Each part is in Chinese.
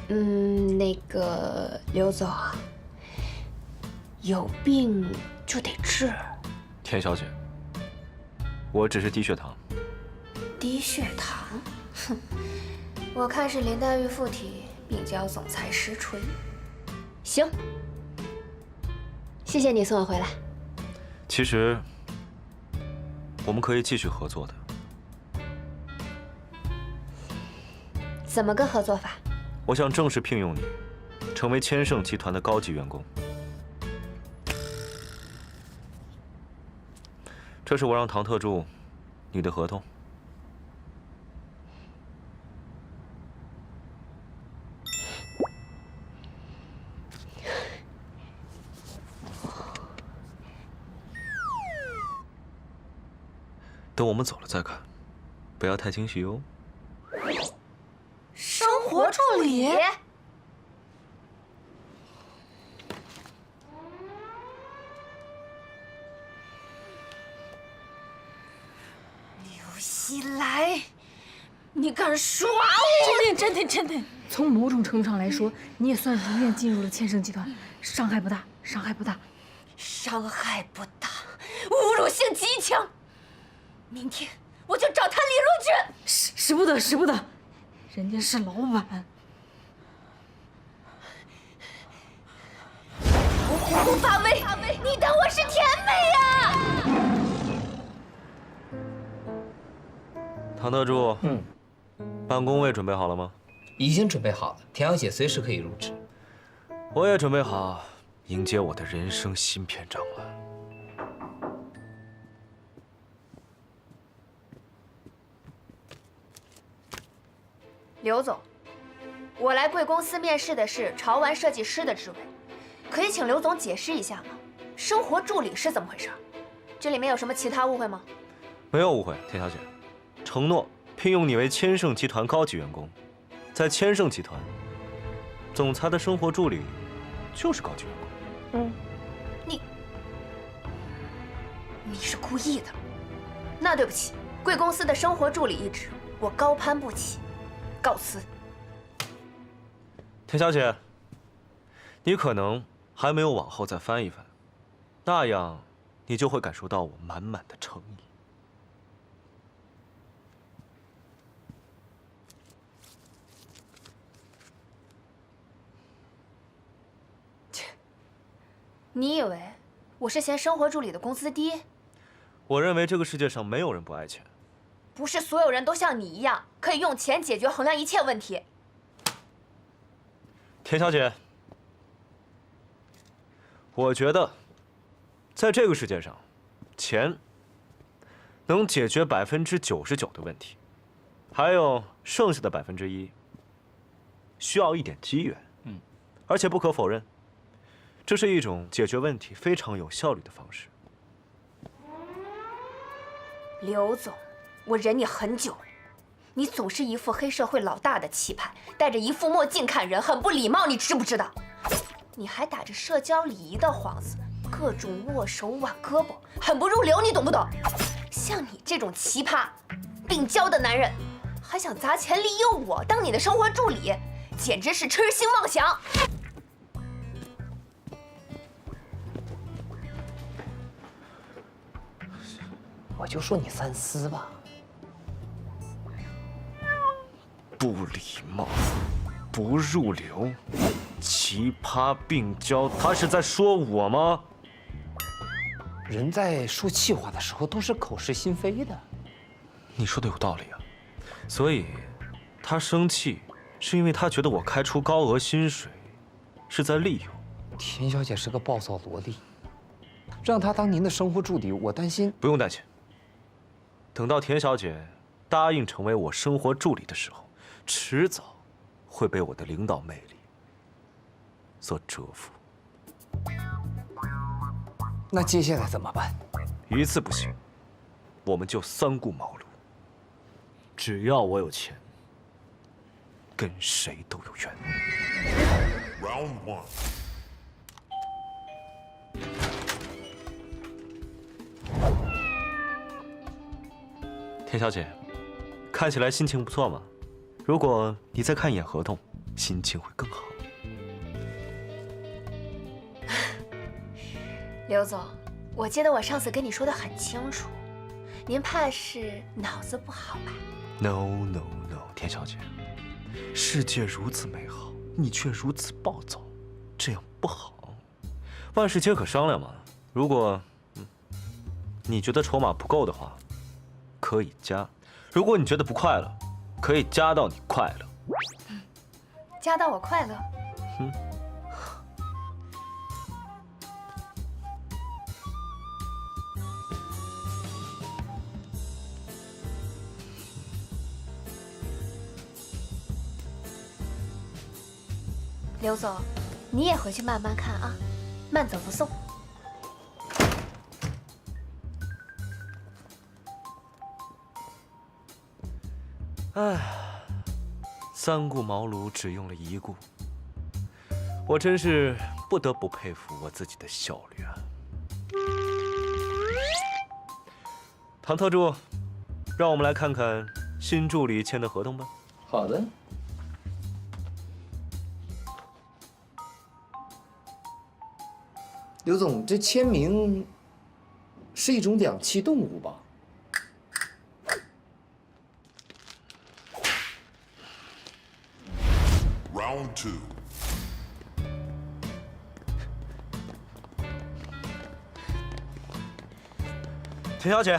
那个刘总啊，有病就得治。田小姐，我只是低血糖。低血糖？哼，我看是林黛玉附体，病娇总裁实锤。行，谢谢你送我回来。其实，我们可以继续合作的。怎么个合作法？我想正式聘用你，成为千盛集团的高级员工。这是我让唐特助你的合同。等我们走了再看，不要太惊喜哟。生活助理。刘熙来，你敢耍我？真的，从某种程度上来说，你也算如愿进入了千盛集团，伤害不大，伤害不大。伤害不大，侮辱性极强。明天我就找他理论去。使不得，人家是老板。我虎头发威，你当我是甜美呀？唐特助，办公位准备好了吗？已经准备好了，田小姐随时可以入职。我也准备好迎接我的人生新篇章了。刘总，我来贵公司面试的是潮玩设计师的职位，可以请刘总解释一下吗？生活助理是怎么回事？这里面有什么其他误会吗？没有误会，田小姐，承诺聘用你为千盛集团高级员工，在千盛集团，总裁的生活助理就是高级员工。你是故意的。那对不起，贵公司的生活助理一职，我高攀不起。告辞。田小姐，你可能还没有往后再翻一翻，那样你就会感受到我满满的诚意。你以为我是嫌生活助理的工资低？我认为这个世界上没有人不爱钱。不是所有人都像你一样，可以用钱解决衡量一切问题。田小姐，我觉得，在这个世界上，钱能解决99%的问题，还有剩下的1%，需要一点机缘。而且不可否认，这是一种解决问题非常有效率的方式。刘总，我忍你很久了，你总是一副黑社会老大的气派，戴着一副墨镜看人，很不礼貌，你知不知道？你还打着社交礼仪的幌子，各种握手挽胳膊，很不入流，你懂不懂？像你这种奇葩、病娇的男人，还想砸钱利诱我当你的生活助理，简直是痴心妄想！我就说你三思吧。不礼貌，不入流，奇葩病娇，他是在说我吗？人在说气话的时候都是口是心非的。你说的有道理啊，所以他生气是因为他觉得我开出高额薪水是在利用。田小姐是个暴躁萝莉，让她当您的生活助理，我担心。不用担心，等到田小姐答应成为我生活助理的时候，迟早会被我的领导魅力所折服。那接下来怎么办？一次不行，我们就三顾茅庐。只要我有钱，跟谁都有缘。Round 1. 田小姐，看起来心情不错嘛。如果你再看一眼合同，心情会更好。刘总，我记得我上次跟你说的很清楚，您怕是脑子不好吧 No no no， 田小姐，世界如此美好，你却如此暴躁，这样不好。万事皆可商量嘛。如果你觉得筹码不够的话，可以加；如果你觉得不快乐，可以加到你快乐。加到我快乐。刘总，你也回去慢慢看啊，慢走不送。唉，三顾茅庐只用了一顾，我真是不得不佩服我自己的效率啊！唐特助，让我们来看看新助理签的合同吧。好的。刘总，这签名是一种两栖动物吧？Round 2. 田小姐，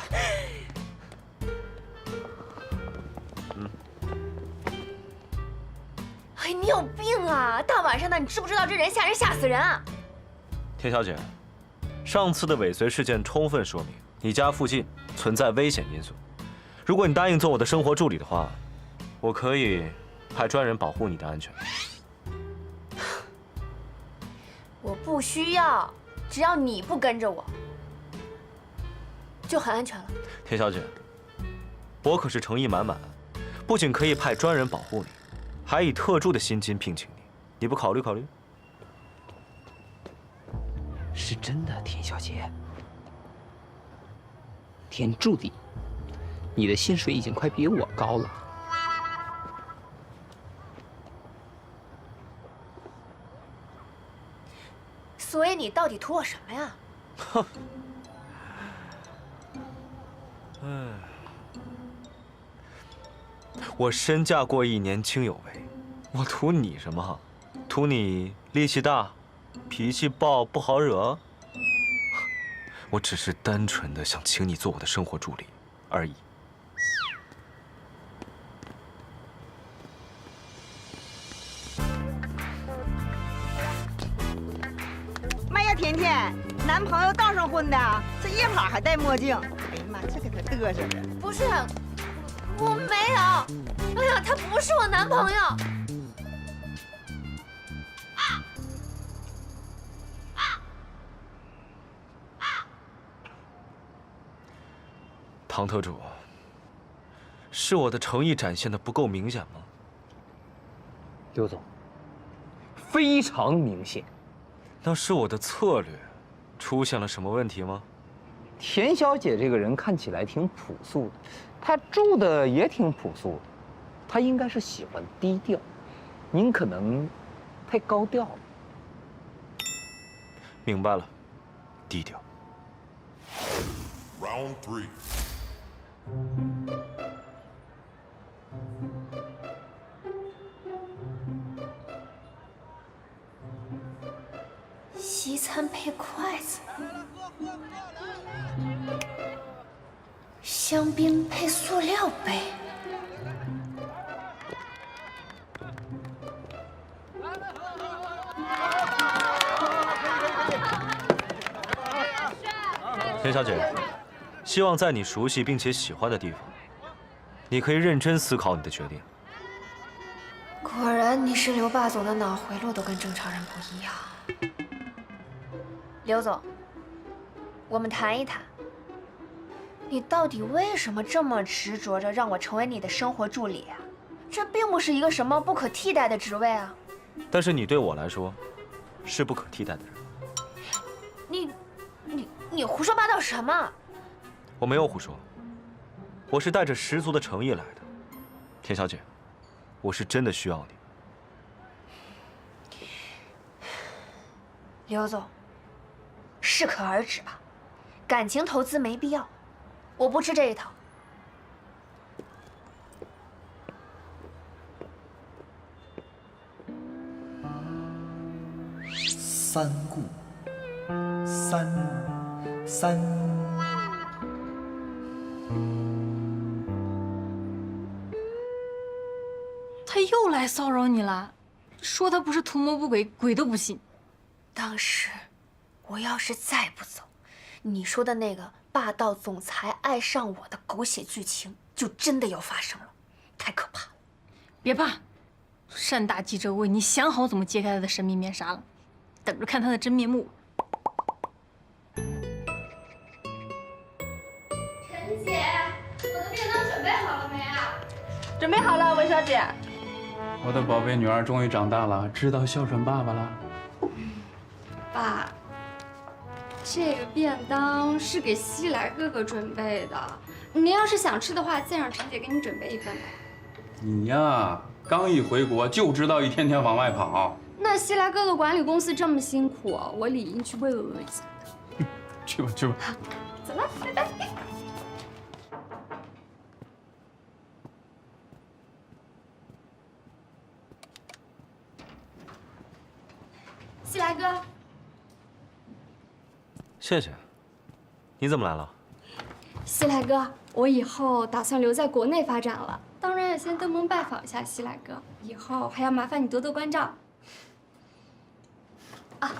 哎，你有病啊！大晚上的，你知不知道这人吓人吓死人啊？田小姐，上次的尾随事件充分说明你家附近存在危险因素。如果你答应做我的生活助理的话，我可以派专人保护你的安全。我不需要，只要你不跟着我，就很安全了。田小姐，我可是诚意满满，不仅可以派专人保护你，还以特助的薪金聘请你，你不考虑考虑？是真的，田小姐。田助理，你的薪水已经快比我高了。所以你到底图我什么呀？哼。我身价过亿，年轻有为，我图你什么？图你力气大，脾气暴，不好惹？我只是单纯的想请你做我的生活助理而已。妈呀，甜甜，男朋友当上婚的，这夜跑还戴墨镜，哎呀妈，这给他嘚瑟的。不是，我没有。哎呀，他不是我男朋友。唐特助，是我的诚意展现的不够明显吗？刘总，非常明显。那是我的策略出现了什么问题吗？田小姐这个人看起来挺朴素的，她住的也挺朴素的，她应该是喜欢低调，您可能太高调了。明白了，低调。Round 3. 西餐配筷子，香槟配塑料杯。田小姐，希望在你熟悉并且喜欢的地方，你可以认真思考你的决定。果然，你是刘霸总的脑回路都跟正常人不一样。刘总，我们谈一谈，你到底为什么这么执着着让我成为你的生活助理啊？这并不是一个什么不可替代的职位啊。但是你对我来说，是不可替代的人。你胡说八道什么？我没有胡说，我是带着十足的诚意来的。田小姐，我是真的需要你。刘总，适可而止吧，感情投资没必要，我不吃这一套。三顾，三。他又来骚扰你了，说他不是图谋不轨，鬼都不信。当时，我要是再不走，你说的那个霸道总裁爱上我的狗血剧情就真的要发生了，太可怕了。别怕，单大记者为你想好怎么揭开他的神秘面纱了，等着看他的真面目。陈姐，我的便当准备好了没啊？准备好了，文小姐。我的宝贝女儿终于长大了，知道孝顺爸爸了。爸，这个便当是给西来哥哥准备的，您要是想吃的话，再让陈姐给你准备一份吧。你呀，刚一回国就知道一天天往外跑。那西来哥哥管理公司这么辛苦，我理应去慰问一下。去吧，去吧。走了，拜拜。西来哥，谢谢。你怎么来了？西来哥，我以后打算留在国内发展了，当然要先登门拜访一下西来哥，以后还要麻烦你多多关照。啊，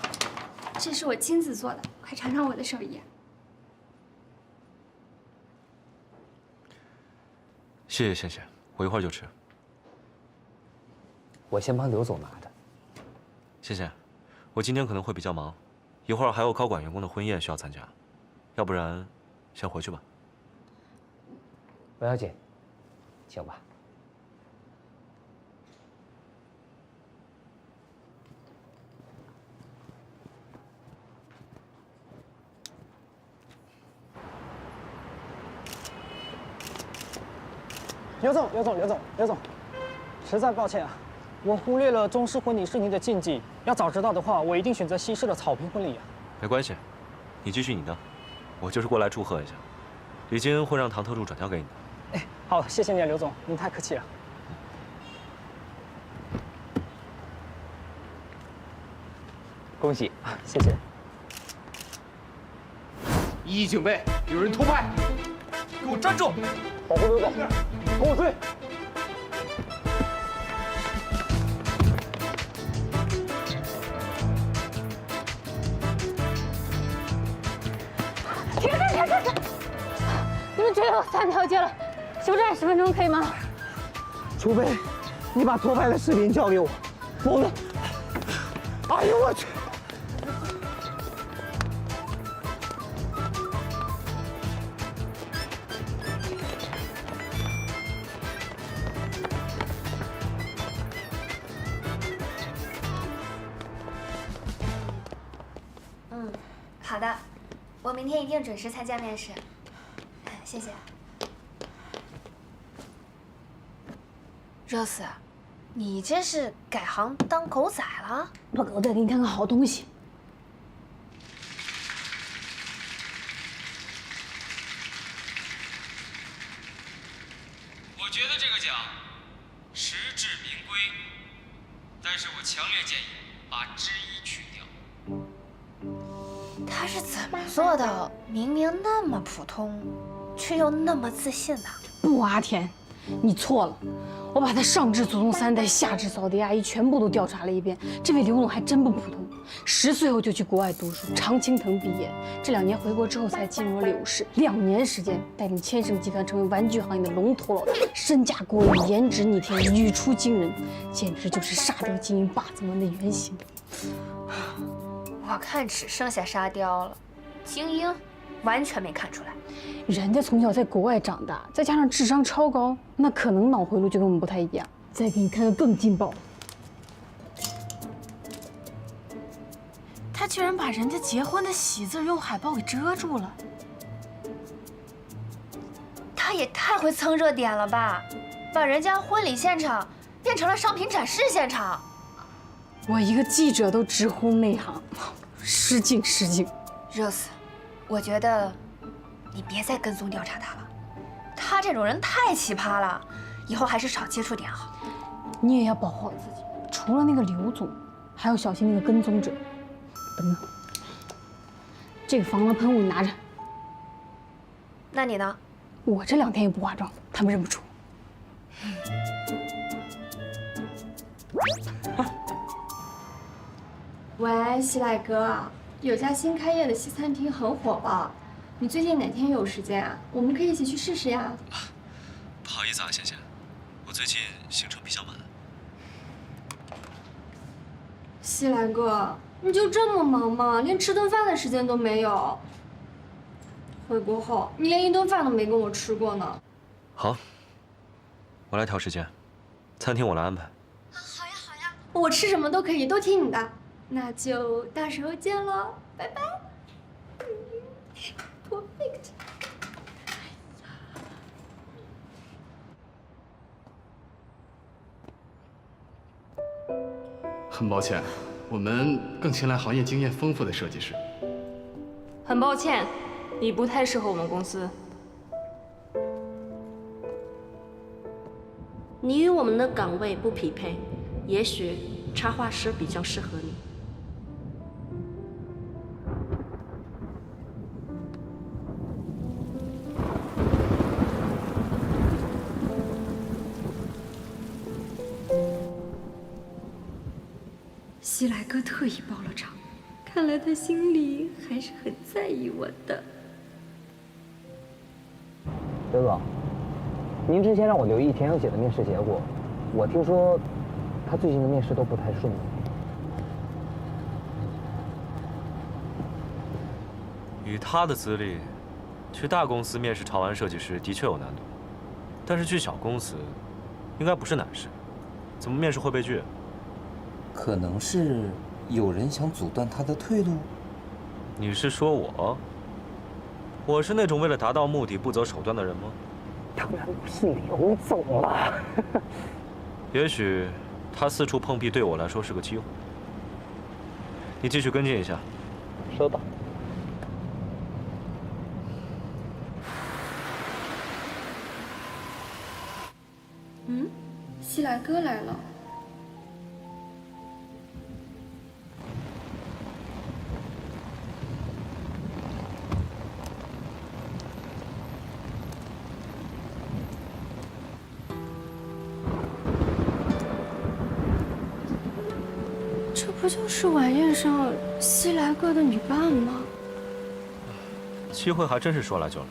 这是我亲自做的，快尝尝我的手艺。谢谢，我一会儿就吃。我先帮刘总拿着。谢谢。我今天可能会比较忙，一会儿还有高管员工的婚宴需要参加，要不然先回去吧。文小姐，请吧。刘总，实在抱歉啊，我忽略了中式婚礼是您的禁忌。要早知道的话，我一定选择西式的草坪婚礼啊。没关系，你继续你的，我就是过来祝贺一下。礼金会让唐特助转交给你的。哎，好，谢谢你啊，刘总，您太客气了。恭喜，谢谢。一警备，有人偷拍，给我站住！保护刘总，跟我追！停！你们追了我3条街了，休战10分钟可以吗？除非你把偷拍的视频交给我，否则……哎呦我去！好的，我明天一定准时参加面试。谢谢。Rose，你这是改行当狗仔了？老狗再给你看个好东西。我觉得这个奖实至名归，但是我强烈建议把之一去掉。他是怎么做到明明那么普通，却又那么自信呢？不，阿田，你错了。我把他上至祖宗3代，下至扫地阿姨全部都调查了一遍。这位刘总还真不普通，10岁后就去国外读书，常青藤毕业，这2年回国之后才进入了柳氏，2年时间带领千盛集团成为玩具行业的龙头老大，身价过亿，颜值逆天，语出惊人，简直就是沙雕精英霸总文的原型。我看只剩下沙雕了，精英完全没看出来。人家从小在国外长大，再加上智商超高，那可能脑回路就跟我们不太一样。再给你看个更劲爆，他居然把人家结婚的喜字用海报给遮住了。他也太会蹭热点了吧，把人家婚礼现场变成了商品展示现场。我一个记者都直呼内行，失敬失敬。Rose，我觉得你别再跟踪调查他了，他这种人太奇葩了，以后还是少接触点好。你也要保护好自己，除了那个刘总，还要小心那个跟踪者。等等，这个防狼喷雾你拿着。那你呢？我这2天也不化妆，他们认不出。喂，西来哥，有家新开业的西餐厅很火爆，你最近哪天有时间啊？我们可以一起去试试呀。不好意思啊，贤贤，我最近行程比较满。西来哥，你就这么忙吗？连吃顿饭的时间都没有。回国后，你连一顿饭都没跟我吃过呢。好，我来调时间，餐厅我来安排。好呀好呀，我吃什么都可以，都听你的。那就到时候见喽，拜拜。Perfect。很抱歉，我们更青睐行业经验丰富的设计师。很抱歉，你不太适合我们公司。你与我们的岗位不匹配，也许插画师比较适合你。西来哥特意包了场，看来他心里还是很在意我的。刘总，您之前让我留意田小姐的面试结果，我听说她最近的面试都不太顺利。以她的资历，去大公司面试潮玩设计师的确有难度，但是去小公司，应该不是难事。怎么面试会被拒？可能是有人想阻断她的退路。你是说我？我是那种为了达到目的不择手段的人吗？当然不是刘总了。也许他四处碰壁对我来说是个机会。你继续跟进一下。收到。嗯，西来哥来了。这不就是晚宴上西来哥的女伴吗？机会还真是说来就来，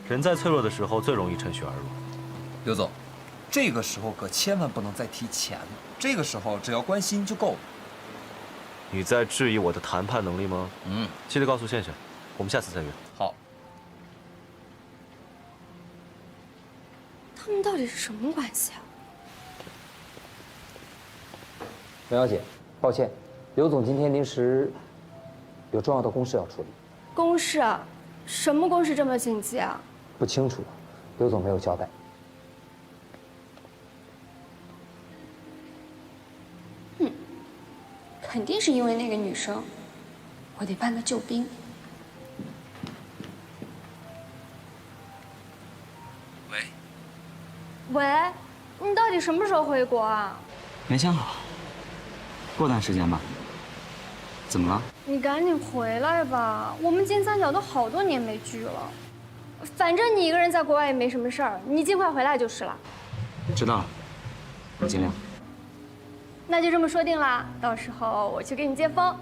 人在脆弱的时候最容易趁虚而入。刘总，这个时候可千万不能再提钱了，这个时候只要关心就够了。你在质疑我的谈判能力吗？记得告诉倩倩，我们下次再约。好。他们到底是什么关系啊？刘小姐，抱歉，刘总今天临时有重要的公事要处理。公事啊？什么公事这么紧急啊？不清楚，刘总没有交代。肯定是因为那个女生，我得帮她救兵。喂，你到底什么时候回国啊？没想好，过段时间吧。怎么了？你赶紧回来吧，我们金三角都好多年没聚了。反正你一个人在国外也没什么事儿，你尽快回来就是了。知道了，我尽量。那就这么说定了，到时候我去给你接风。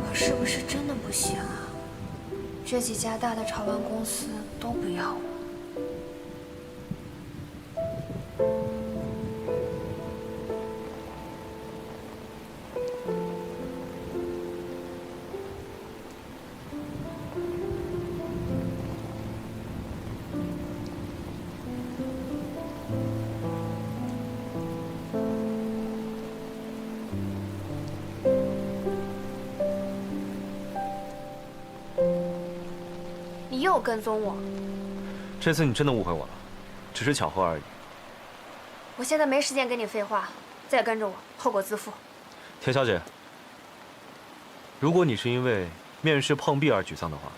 我是不是真的不行啊？这几家大的潮玩公司都不要我。你又跟踪我，这次你真的误会我了，只是巧合而已。我现在没时间跟你废话，再跟着我，后果自负。田小姐，如果你是因为面试碰壁而沮丧的话，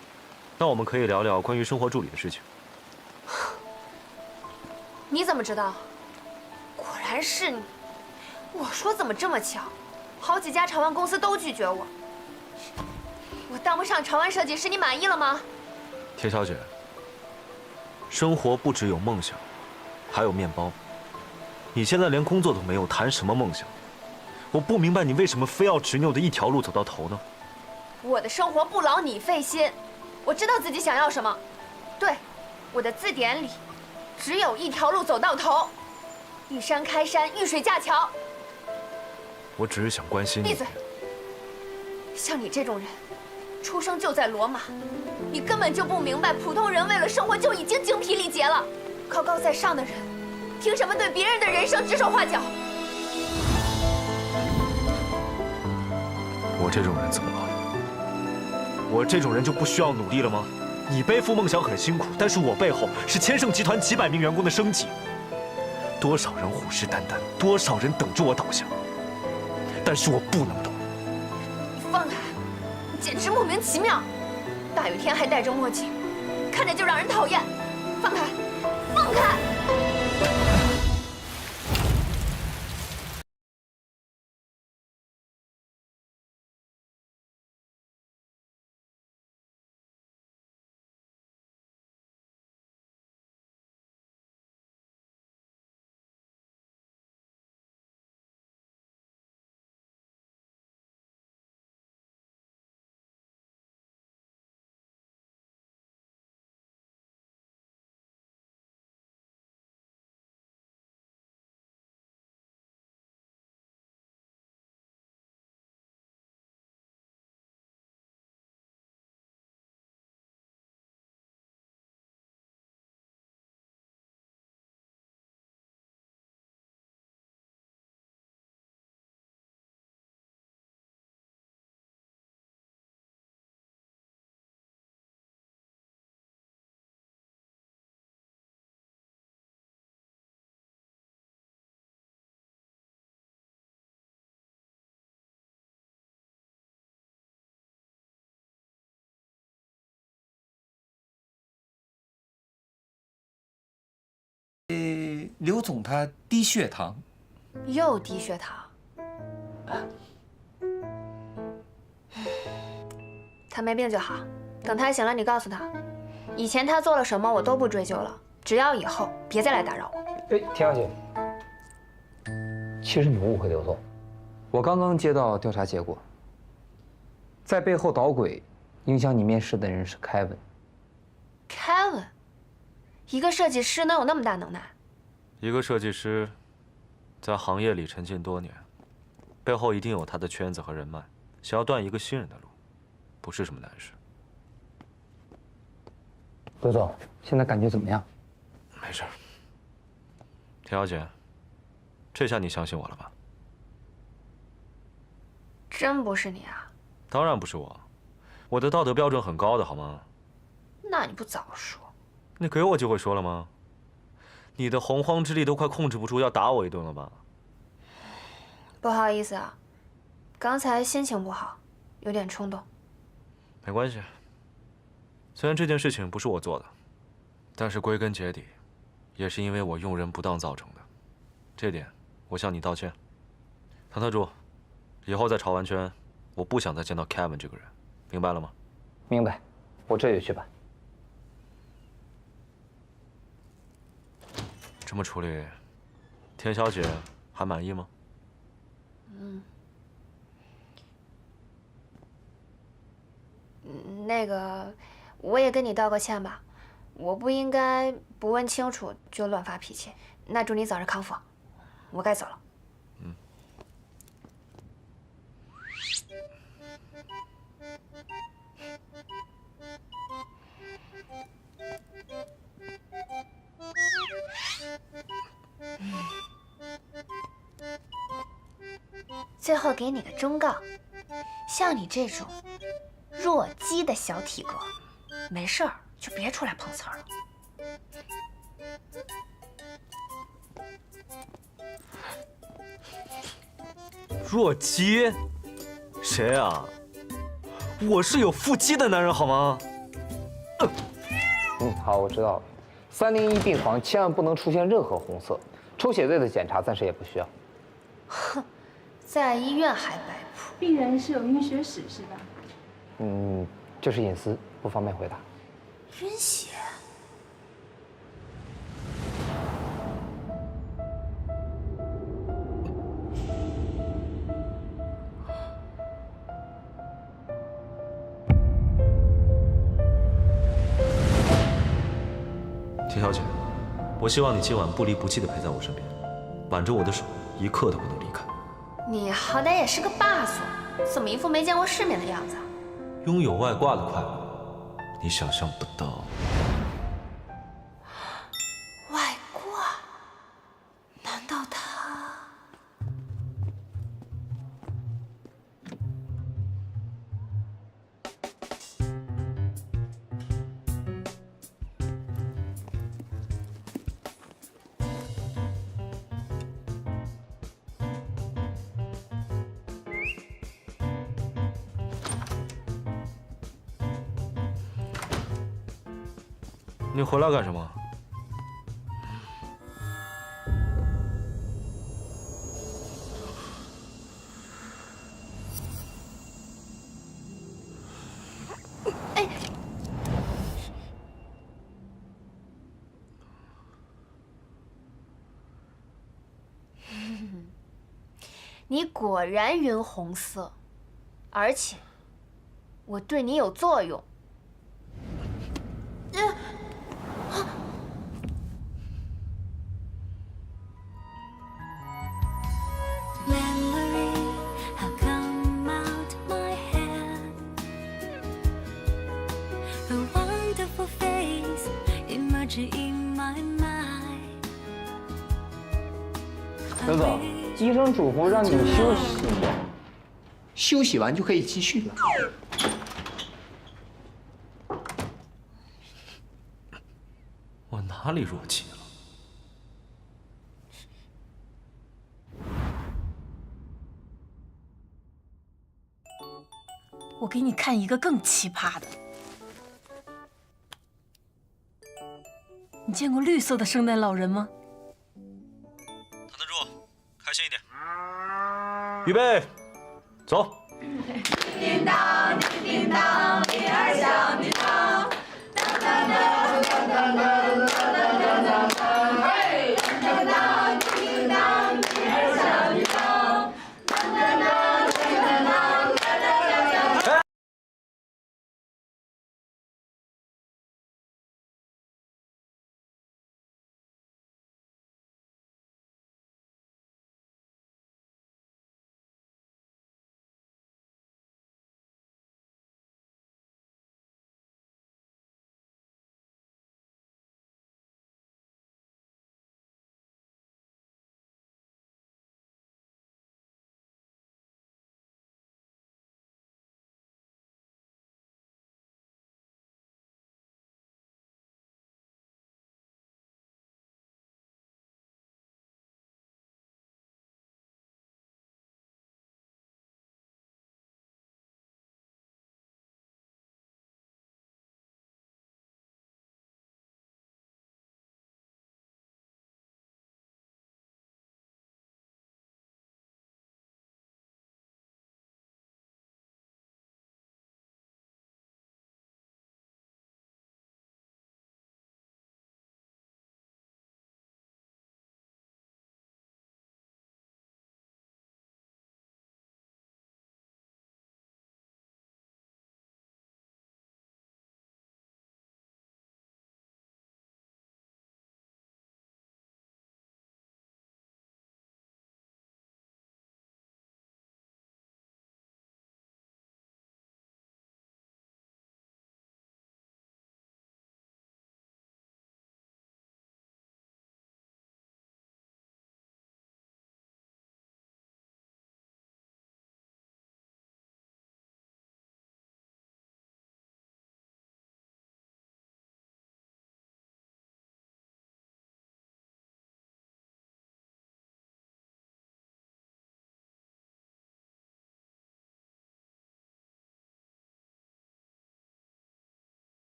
那我们可以聊聊关于生活助理的事情。你怎么知道？果然是你！我说怎么这么巧，好几家潮玩公司都拒绝我。我当不上潮玩设计师，你满意了吗？田小姐，生活不只有梦想，还有面包。你现在连工作都没有，谈什么梦想？我不明白你为什么非要执拗的一条路走到头呢？我的生活不劳你费心，我知道自己想要什么。对，我的字典里只有一条路走到头：遇山开山，遇水架桥。我只是想关心你。闭嘴！像你这种人，出生就在罗马，你根本就不明白，普通人为了生活就已经精疲力竭了。高高在上的人，凭什么对别人的人生指手画脚？我这种人怎么了？我这种人就不需要努力了吗？你背负梦想很辛苦，但是我背后是千盛集团几百名员工的生计，多少人虎视眈眈，多少人等着我倒下，但是我不能动。你放开！你简直莫名其妙，大雨天还戴着墨镜，看着就让人讨厌。放开！放开！刘总他低血糖，又低血糖。他没病就好，等他醒了，你告诉他，以前他做了什么我都不追究了，只要以后别再来打扰我。哎，田小姐，其实你误会刘总，我刚刚接到调查结果，在背后捣鬼、影响你面试的人是凯文。凯文，一个设计师能有那么大能耐？一个设计师，在行业里沉浸多年，背后一定有他的圈子和人脉。想要断一个新人的路，不是什么难事。刘总，现在感觉怎么样？没事。田小姐，这下你相信我了吧？真不是你啊？当然不是我，我的道德标准很高的，好吗？那你不早说？你给我机会说了吗？你的洪荒之力都快控制不住，要打我一顿了吧？不好意思啊，刚才心情不好，有点冲动。没关系。虽然这件事情不是我做的，但是归根结底，也是因为我用人不当造成的。这点，我向你道歉。唐特助，以后在潮玩圈，我不想再见到 Kevin 这个人，明白了吗？明白，我这就去办。这么处理，田小姐还满意吗？那个，我也跟你道个歉吧，我不应该不问清楚就乱发脾气。那祝你早日康复，我该走了。最后给你个忠告，像你这种弱鸡的小体格，没事儿就别出来碰瓷儿了。弱鸡？谁啊？我是有腹肌的男人，好吗？好，我知道了。301病房千万不能出现任何红色，抽血队的检查暂时也不需要。哼，在医院还摆谱。病人是有晕血史是吧？这是隐私，不方便回答。晕血？田小姐，我希望你今晚不离不弃地陪在我身边，挽着我的手，一刻都不能离开。你好歹也是个霸总，怎么一副没见过世面的样子啊？拥有外挂的快乐，你想象不到。外挂？难道他？你回来干什么？哎，你果然晕红色，而且我对你有作用。刘总，医生嘱咐让你休息，休息完就可以继续了。我哪里弱鸡了？我给你看一个更奇葩的。你见过绿色的圣诞老人吗？躺得住，开心一点。预备，走。叮当叮当叮